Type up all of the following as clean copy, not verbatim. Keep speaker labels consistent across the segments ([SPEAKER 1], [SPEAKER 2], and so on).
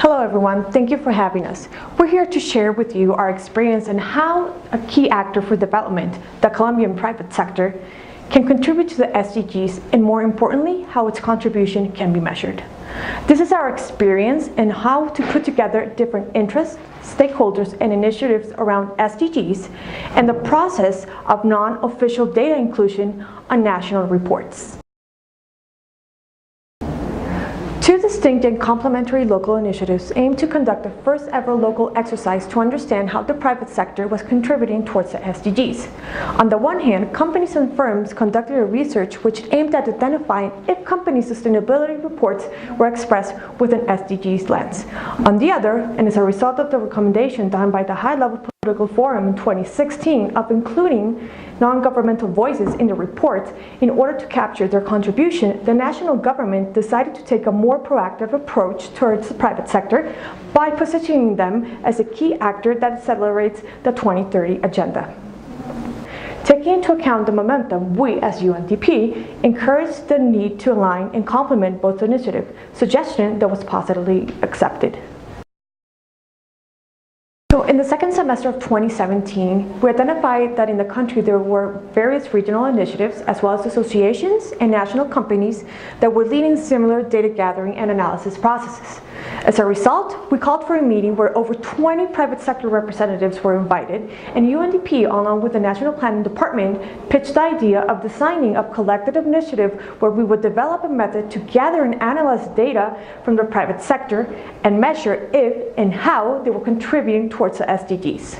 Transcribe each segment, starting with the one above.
[SPEAKER 1] Hello everyone, thank you for having us. We're here to share with you our experience and how a key actor for development, the Colombian private sector, can contribute to the SDGs and more importantly, how its contribution can be measured. This is our experience and how to put together different interests, stakeholders, and initiatives around SDGs and the process of non-official data inclusion on national reports. Two distinct and complementary local initiatives aim to conduct the first ever local exercise to understand how the private sector was contributing towards the SDGs. On the one hand, companies and firms conducted a research which aimed at identifying if company sustainability reports were expressed with an SDGs lens. On the other, and as a result of the recommendation done by the high-level political forum in 2016 of including non-governmental voices in the report in order to capture their contribution, the national government decided to take a more proactive approach towards the private sector by positioning them as a key actor that accelerates the 2030 agenda. Taking into account the momentum, we as UNDP encouraged the need to align and complement both initiatives, suggestion that was positively accepted. So in the second semester of 2017, we identified that in the country there were various regional initiatives as well as associations and national companies that were leading similar data gathering and analysis processes. As a result, we called for a meeting where over 20 private sector representatives were invited, and UNDP, along with the National Planning Department, pitched the idea of designing a collective initiative where we would develop a method to gather and analyze data from the private sector and measure if and how they were contributing towards the SDGs.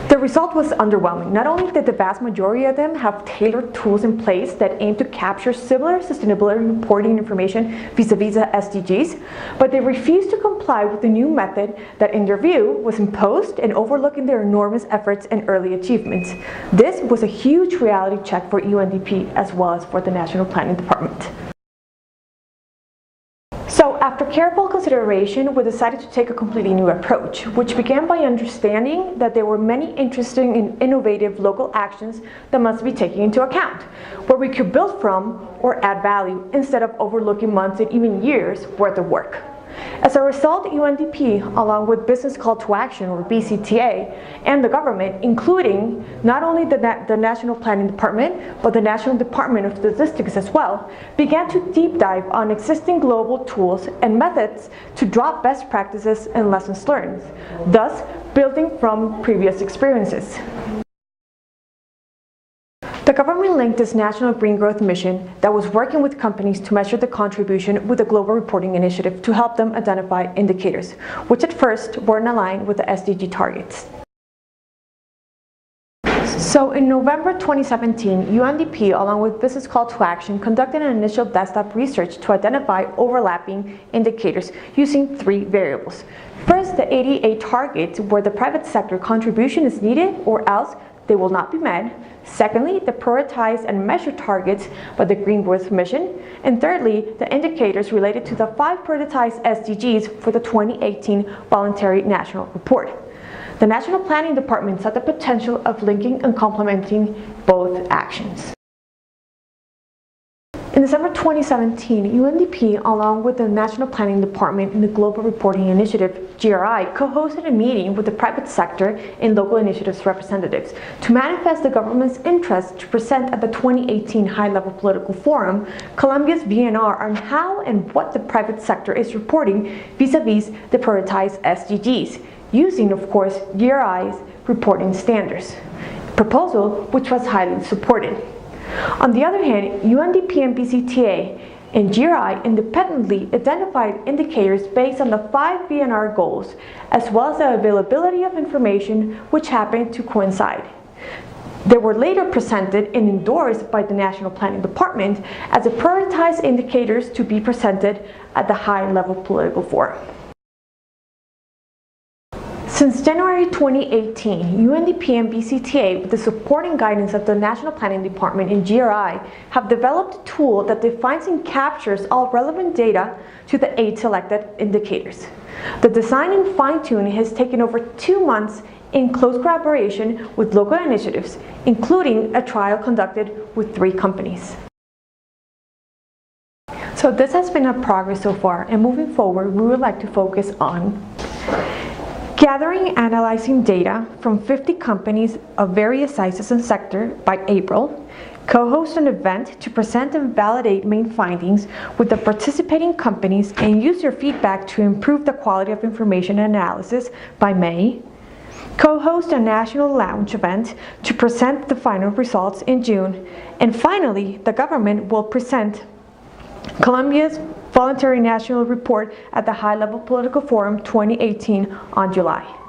[SPEAKER 1] The result was underwhelming. Not only did the vast majority of them have tailored tools in place that aim to capture similar sustainability reporting information vis-a-vis the SDGs, but they refused to comply with the new method that, in their view, was imposed and overlooking their enormous efforts and early achievements. This was a huge reality check for UNDP as well as for the National Planning Department. So after careful consideration, we decided to take a completely new approach, which began by understanding that there were many interesting and innovative local actions that must be taken into account, where we could build from or add value instead of overlooking months and even years worth of work. As a result, UNDP, along with Business Call to Action, or BCTA, and the government, including not only the National Planning Department, but the National Department of Statistics as well, began to deep dive on existing global tools and methods to draw best practices and lessons learned, thus building from previous experiences. The government linked this national green growth mission that was working with companies to measure the contribution with a global reporting initiative to help them identify indicators, which at first weren't aligned with the SDG targets. So in November 2017, UNDP, along with Business Call to Action, conducted an initial desktop research to identify overlapping indicators using 3 variables. First, the 88 targets where the private sector contribution is needed or else they will not be met. Secondly, the prioritized and measured targets by the Green Growth Mission. And thirdly, the indicators related to the 5 prioritized SDGs for the 2018 Voluntary National Report. The National Planning Department saw the potential of linking and complementing both actions. In December 2017, UNDP, along with the National Planning Department and the Global Reporting Initiative, GRI, co-hosted a meeting with the private sector and local initiatives representatives to manifest the government's interest to present at the 2018 High-Level Political Forum Colombia's VNR on how and what the private sector is reporting vis-a-vis the prioritized SDGs, using, of course, GRI's reporting standards, a proposal which was highly supported. On the other hand, UNDP and BCTA and GRI independently identified indicators based on the 5 VNR goals, as well as the availability of information which happened to coincide. They were later presented and endorsed by the National Planning Department as the prioritized indicators to be presented at the high-level political forum. Since January 2018, UNDP and BCTA, with the support and guidance of the National Planning Department and GRI, have developed a tool that defines and captures all relevant data to the 8 selected indicators. The design and fine-tuning has taken over 2 months in close collaboration with local initiatives, including a trial conducted with 3 companies. So this has been a progress so far, and moving forward, we would like to focus on gathering and analyzing data from 50 companies of various sizes and sector by April, co-host an event to present and validate main findings with the participating companies and use their feedback to improve the quality of information analysis by May, co-host a national launch event to present the final results in June, and finally, the government will present Colombia's Voluntary National Report at the High-Level Political Forum 2018 on July.